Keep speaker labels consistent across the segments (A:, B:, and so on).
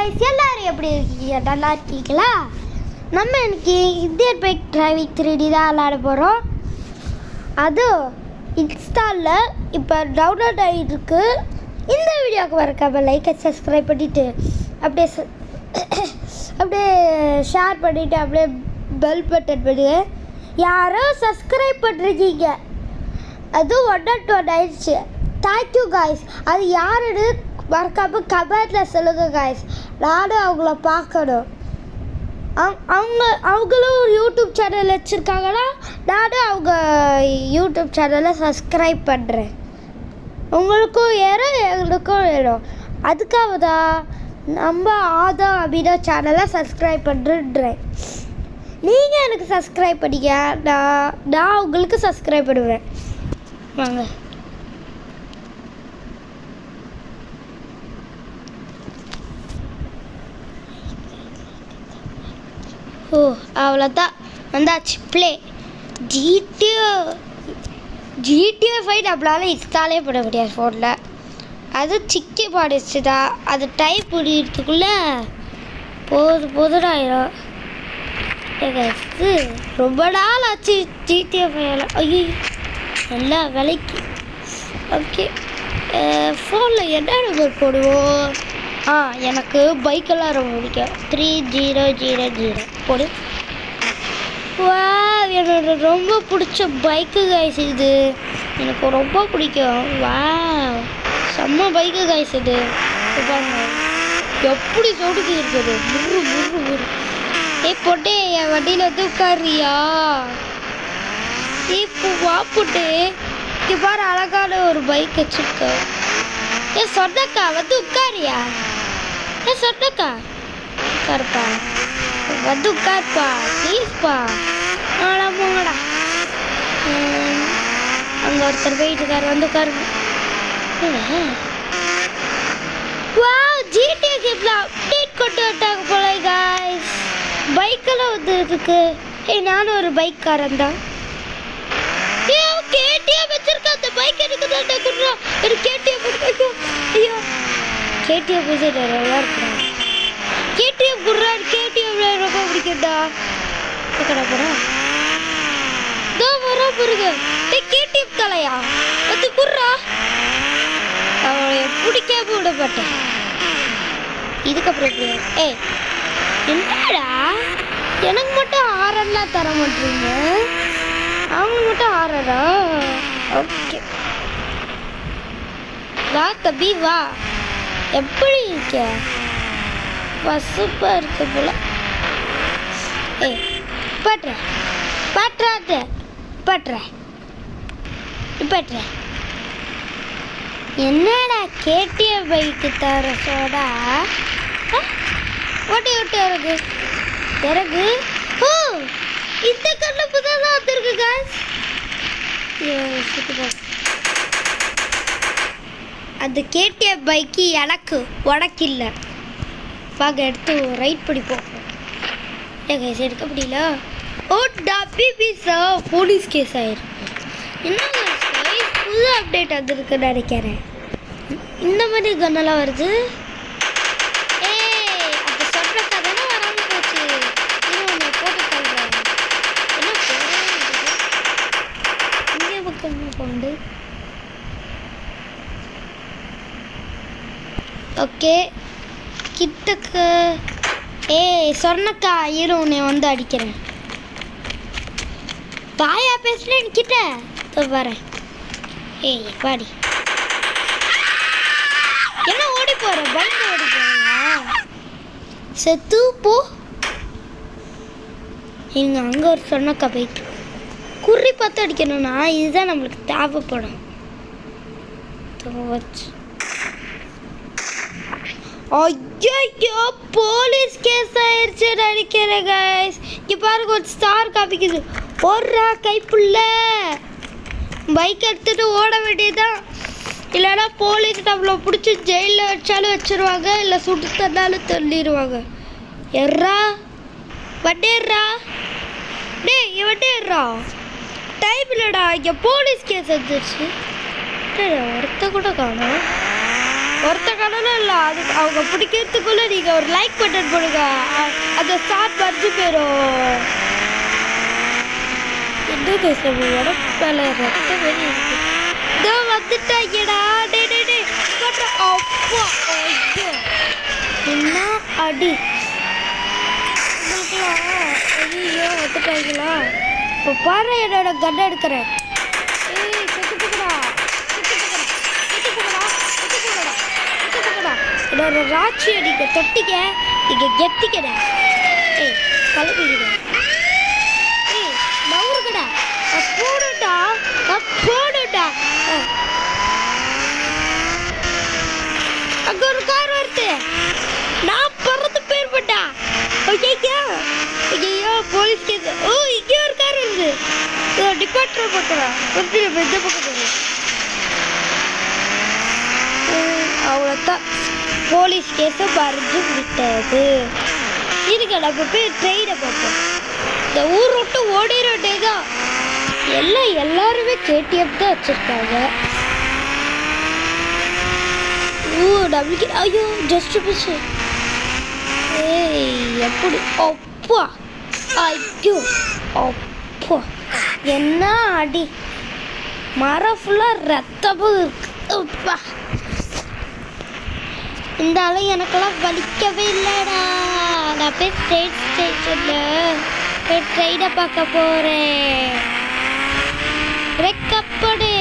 A: Guys, எல்லாரும் எப்படி இருக்கீங்க? நல்லா இருக்கீங்களா? நம்ம இன்னைக்கு இந்தியன் பைக் டிரைவிங் 3D தான் விளாட போகிறோம். அதுவும் இன்ஸ்டாலில் இப்போ டவுன்லோட் ஆகிட்டுருக்கு. இந்த வீடியோவுக்கு மறக்காம லைக் அண்ட் சப்ஸ்கிரைப் பண்ணிவிட்டு அப்படியே ஷேர் பண்ணிவிட்டு அப்படியே பெல் பட்டன் பண்ணுங்க. யாரோ சப்ஸ்கிரைப் பண்ணிருக்கீங்க, அதுவும் 101 ஆயிடுச்சு. Thank you guys. அது யாருன்னு மறக்காமல் கமெண்ட்டில் சொல்லுங்கள் காய்ஸ். நானும் அவங்கள பார்க்கணும். அவங்களும் ஒரு யூடியூப் சேனல் வச்சுருக்காங்கன்னா நானும் அவங்க யூடியூப் சேனலை சப்ஸ்கிரைப் பண்ணுறேன். உங்களுக்கும் ஏறும் எங்களுக்கும் ஏறும். அதுக்காக தான் நம்ம ஆதா அபினா சேனலை சப்ஸ்கிரைப் பண்ணுறேன். நீங்கள் எனக்கு சப்ஸ்கிரைப் பண்ணிக்க, நான் உங்களுக்கு சப்ஸ்கிரைப் பண்ணுவேன். வாங்க. ஓ அவ்வளோதான், வந்தாச்சு. ப்ளே GTA 5 நம்மளால் இன்ஸ்டாலே பண்ண முடியாது ஃபோனில். அது சிக்கி பாடிச்சு தான். அது டைப் பண்ணிக்கிறதுக்குள்ளே போதுனாயிரும். ரொம்ப நாள் ஆச்சு GTA 5. ஐயோ நல்லா விலைக்கு. ஓகே, ஃபோனில் என்ன நம்பர் போடுவோம்? எனக்கு பைக்கெல்லாம் ரொம்ப பிடிக்கும். 3000 போடு. வா, என்னோட ரொம்ப பிடிச்ச பைக்கு காய்ஸ் இது. எனக்கு ரொம்ப பிடிக்கும். வா, செம்ம பைக்கு காய்ஸ் இது. பாருங்க எப்படி சொடுக்கு இருக்குது. முரு போட்டே என் வண்டியில் வந்து உட்காரியா? இப்போ வா போட்டு இங்கே பாரு, அழகான ஒரு பைக் வச்சுருக்க. சொன்னக்கா வந்து உட்காரியா? சொன்னக்கா உட்காருப்பா, வந்து உட்காருப்பா ப்ளீஸ்ப்பா. போங்கடா. அங்கே ஒருத்தர் போயிட்டு இருக்காரு, வந்து உட்காருங்க. வா, GTA கேம்ல அப்டேட் கொண்டு வந்தாங்க போல காய்ஸ். பைக்கெல்லாம் வந்து இருக்கு. நானும் ஒரு பைக்காரன் தான். KTM வச்சிருக்க அந்த பைக் எனக்கு தான் கொடுறா. ஒரு KTM ஐயோ KTM நல்லா இருக்கிறான். KTM குடுறா. KTM ரொம்ப பிடிக்கும்டா. கடை போறா இதோ வர பாருங்க. KTM தலையா வந்து குடுறா. அவளை பிடிக்காம விடப்பட்டேன். இதுக்கப்புறம் எப்படி? என்னடா எனக்கு மட்டும் ஆரெல்லாம் தர மாட்டீங்க, அவங்க மட்டும் ஆறா? ஓகே வா தம்பி வா. எப்படி இருக்க? பசுப்பாக இருக்கு போல. பட்டுற என்னடா KTM பைக்கு தர சோடா? ஓட்டி விட்டு இறகு. ஓ, இந்த கண்ணப்பு தான் வந்துருக்கு காய்ஸ். அந்த KTM பைக்கு எனக்கு உனக்கு இல்லை. வாங்க எடுத்து ரைட் படிப்போம். கைஸ் எடுக்க முடியல. ஓ WBSA போலீஸ் கேஸ் ஆயிருக்கு. என்ன புது அப்டேட் வந்துருக்குன்னு நினைக்கிறேன். இந்த மாதிரி கண்ணெல்லாம் வருது. அந்த சொன்ன கதை வராமல் போச்சு. இன்னும் போட்டு தள்ளுறேன். என்ன இங்கே பக்கம் போண்டு. ஓகே கிட்டக்கு. சொன்னக்கா இரு, உன்னை வந்து அடிக்கிறேன். பாயா பேசுறேன் கிட்ட வரேன். பாடி என்ன ஓடி போற? பைக் ஓடி போறீங்க? செத்து போ. இங்க அங்க ஒரு சொன்னக்கா பைக் குறி பார்த்து அடிக்கணும்னா இதுதான் நம்மளுக்கு தேவைப்படும். ஐயோ போலீஸ் கேஸ் ஆயிடுச்சு நினைக்கிறேன் கைஸ். இங்கே பாருங்க ஒரு ஸ்டார் காமிக்குது. ஓடுறா கைப்புள்ள. பைக் எடுத்துட்டு ஓட வேண்டியதுதான். இல்லைன்னா போலீஸ் நம்மளை பிடிச்சி ஜெயிலில் வச்சாலும் வச்சிருவாங்க, இல்லை சுட்டு தந்தாலும் தள்ளிடுவாங்க. எர்றா வண்டிடுறா. வண்டிடுறா. டைம் இல்லைடா, இங்கே போலீஸ் கேஸ் வந்துருச்சு. ஒருத்த கூட காணும். ஒருத்த கடலும் இல்லை. அது அவங்க பிடிக்கிறதுக்குள்ள நீங்கள் ஒரு லைக் பட்டன் போடுங்க. அந்த ஸ்டார்ட் பறிச்சு போயிடும். என்ன பேசுகிறோட மேலே ரத்த வெளியே இருக்கு. இதோ வந்துட்டாங்கடா. டே டே டே அப்பா ஐயோ என்ன அடி. ஐயோ வந்துட்டாங்களா. இப்போ பாரு என்னோட கண்ணை எடுக்கிறேன். ஏய் செத்துக்குடா என்னோட ராட்சியை நீங்கள் தொட்டிக்க, நீங்கள் கெத்திக்கடா. ஏய் கலப்பிடுங்க. ஏய் நவுருக்கடா. போடுடா போடுடா. அங்கே ஒரு கார் வருது. நான் பறந்து போயிருப்பேன்டா. ஐயா ஐயோ போலீஸ் கேஸ். ஓ இங்கே ஒரு கார் வருது. டிபார்ட்மெண்ட் பக்கம் வந்து நம்ம இந்த பக்கம் போகிறோம். அவ்வளோதான், போலீஸ் கேஸை மறைஞ்சு விட்டது. இருங்க நம்ம போய் ட்ரெயினை பார்ப்போம். இந்த ஊர் விட்டு ஓடிரோட்டே தான். எல்லாருமே கேடிஎம் தான் வச்சுருக்காங்க. நம்மளுக்கு ஐயோ ஜஸ்ட் மிஸ். ஏய் எப்படி அப்பா ஐயோ அப்பா என்ன அடி. மரம் ஃபுல்லாக ரத்தமும் இருக்கு. அப்பா இந்த ஆளு எனக்கெல்லாம் வலிக்கவே இல்லைடா. நான் போய் ட்ரெயின் ஸ்டேஷனில் போய் ட்ரெயினை பார்க்க போகிறேன். ரெக்கப்படு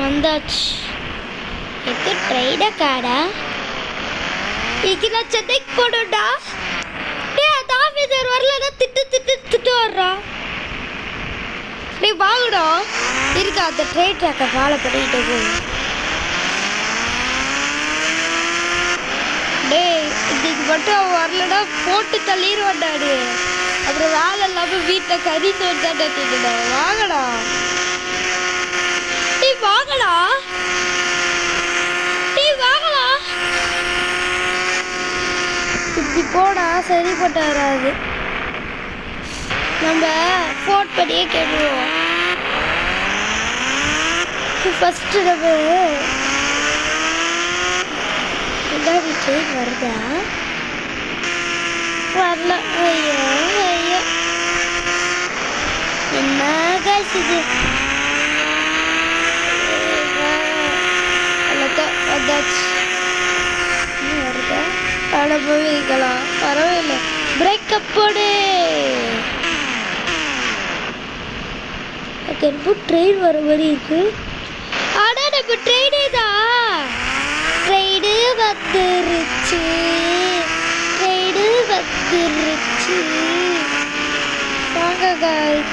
A: வந்தாச்சு. எது ட்ரெயினை காடா. இன்னைக்கு நான் சென்னைக்கு போகணும்டா. அந்த ஆஃபீஸர் வரலன்னா திட்டு வர்றான். நீ வாங்கணும் இருக்கா. அந்த ட்ரெயின் ட்ராக்கை ஃபாலோ பண்ணிக்கிட்டே போகும். டேய் இன்னைக்கு மட்டும் அவன் வரலன்னா போட்டு தள்ளிடுவான்டாடு. அப்புறம் வேலை இல்லாமல் வீட்டில் கறி சோறு திட்டுடா. வாங்கடா நீ வாங்கடா. நீ வாங்கடா. இப்படி போனா சரிப்பட்டு வராது. நம்ம ஃபோன் பண்ணியே கேட்டுருவோம். ஃபஸ்ட்டு நம்ம முன்னாடி ட்ரெயின் வருதா வரல. ஐயோ ஐயோ என்ன காசு இது. அவ்வளோதான் வந்தாச்சு. வருதா அனுபவிக்கலாம். பரவாயில்ல. பிரேக்கப் போடு. ரொம்ப ட்ரெயின் வர மாதிரி இருக்கு. ஆனால் நம்ம ட்ரெயினே தான். ட்ரெயினு வந்துருச்சு. ட்ரெயினு வந்துருச்சு. வாங்க guys.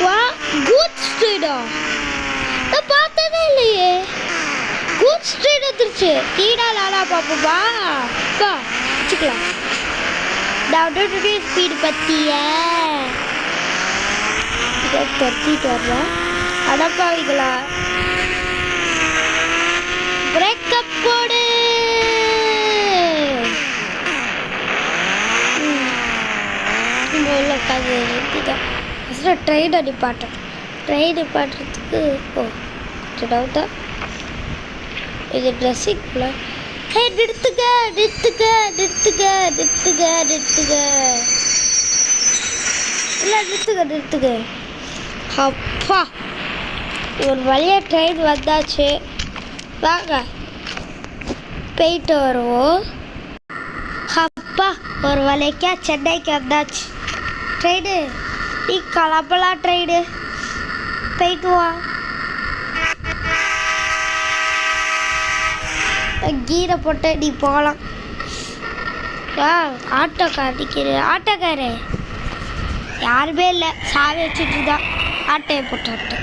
A: வா கூட்ஸ் ட்ரெயினா. நான் பார்த்ததே இல்லையே. கூட்ஸ் ட்ரெயின் வந்துருச்சு. டீடா லாலா பாப்பா வா வச்சுக்கலாம். டவுனுடைய ஸ்பீடு பற்றிய இதை தொத்திட்டு வர்றேன். அடப்பாவிங்களா. பிரேக்கப் போடு. உள்ள உட்காந்து நிறுத்திட்டேன். ஃபஸ்ட்டு ட்ரெயின் நிப்பாட்டேன். ட்ரெயின் நிப்பாட்டுறதுக்கு டவுட்டா இது ட்ரெஸ்ஸிங்குள்ள. ஹே நிறுத்துங்க நிறுத்துங்க நிறுத்துங்க நிறுத்துங்க நிறுத்துங்க. இல்லை நிறுத்துங்க நிறுத்துங்க. அப்பா ஒரு வழியாக ட்ரெயின் வந்தாச்சு. வாங்க போயிட்டு வருவோம். அப்பா ஒரு வழிக்கா சென்னைக்கு வந்தாச்சு. ட்ரெயின் நீ கிளம்பலாம். ட்ரெயின் போயிட்டு வா. கீரை போட்டு நீ போகலாம். வா ஆட்டோக்கார் நிற்கிறேன். ஆட்டோக்காரு யாருமே இல்லை. சாவி வச்சுட்டு தான் ஆட்டையை போட்டு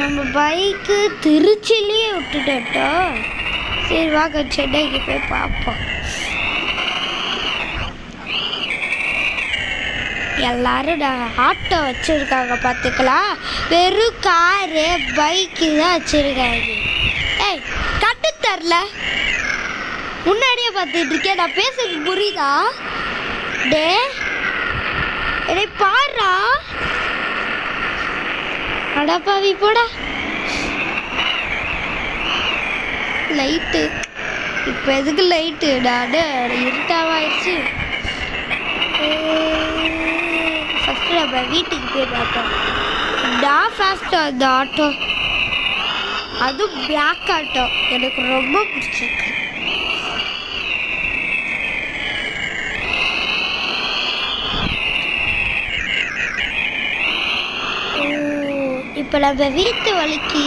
A: நம்ம பைக்கு திருச்சிலேயே விட்டுட்டோம். சரி வாங்க சென்னைக்கு போய் பார்ப்போம். எல்லாரும் ஆட்டோ வச்சுருக்காங்க பார்த்துக்கலாம். வெறும் காரு பைக்கு தான் வச்சுருக்காங்க. ஏய் கட்டு தரல. முன்னாடியே பார்த்துட்டு இருக்கேன். நான் பேசுறது புரியுதா? டே என்னை பாடுறா. அடப்பாவி போடா. லைட்டு இப்போ எதுக்கு லைட்டு? டாடு இருட்டாவாயிடுச்சு. ஃபஸ்ட்டு நம்ம வீட்டுக்கு போய் பார்த்தோம். ஃபாஸ்ட்டாக அந்த ஆட்டோ, அதுவும் பிளாக் ஆட்டோ எனக்கு ரொம்ப பிடிச்சிருக்கு. இப்போ நம்ம வீட்டு வழிக்கு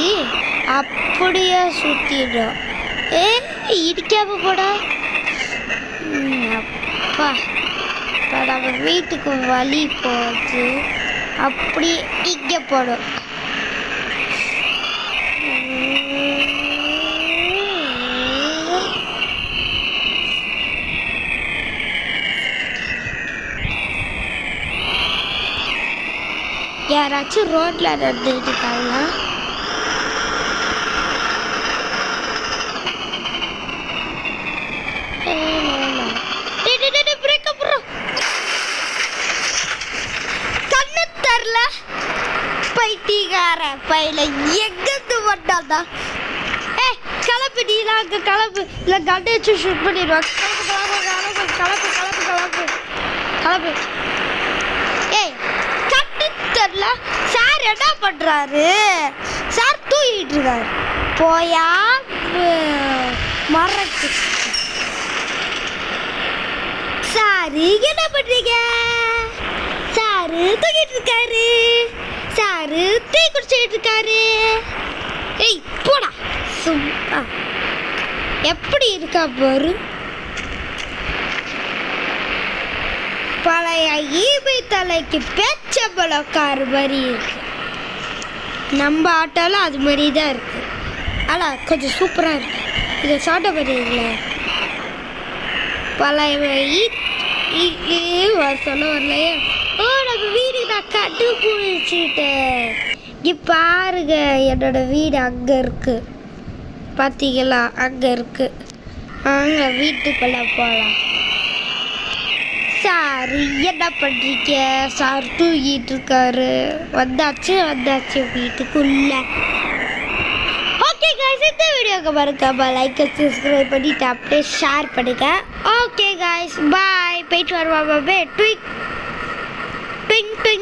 A: அப்படியே சுற்றிடுறோம். இடிக்காம போடா. அப்பா, இப்போ நம்ம வீட்டுக்கு வழி போச்சு. அப்படி இங்கே போடும். யாராச்சும் ரோட்ல நடந்துட்டு இருக்காங்களா? கண்ணு தரல பைத்தியக்கார பையில எங்கேருந்து வந்தாதா? கிளப்பு, நீ அங்கே கிளப்பு, இல்லை கண்ணை வச்சு ஷூட் பண்ணிடுவாங்க. Club club club club club club. கண்ணு தரல. சார் என்ன பண்றாரு? சார் தூங்கிட்டு இருக்காரு. போயா மறக்கு. சாரு என்ன பண்றீங்க? சாரு தூங்கிட்டு இருக்காரு. சாரு டீ குடிச்சிட்டு இருக்காரு. போடா சும்மா. எப்படி இருக்கா பாரு. பழைய ஈபி தலைக்கு பேச்சம்பளம் கார் மாதிரி இருக்கு. நம்ம ஆட்டோவில் அது மாதிரி தான் இருக்கு. ஆனால் கொஞ்சம் சூப்பராக இருக்கு. இதை சாப்பிட்ட பண்ணுறீங்களே. பழைய சொல்ல வரலையே. நம்ம வீடு நான் கட்டு குளிச்சுட்டேன். இங்கே பாருங்க, என்னோட வீடு அங்கே இருக்கு. பார்த்தீங்களா? அங்கே இருக்கு. அங்கே வீட்டுக்குள்ளே போகலாம். சார் என்ன பண்ணுறீங்க? சார் தூங்கிட்டு இருக்காரு. வந்தாச்சு வீட்டுக்குள்ள. ஓகே காய்ஸ், இந்த வீடியோக்கு மறக்காம லைக் சப்ஸ்கிரைப் பண்ணிட்டு அப்படியே ஷேர் பண்ணுங்க. ஓகே காய்ஸ், பாய். போயிட்டு வருவாங்க. ட்விங் ட்விங் ட்விங்.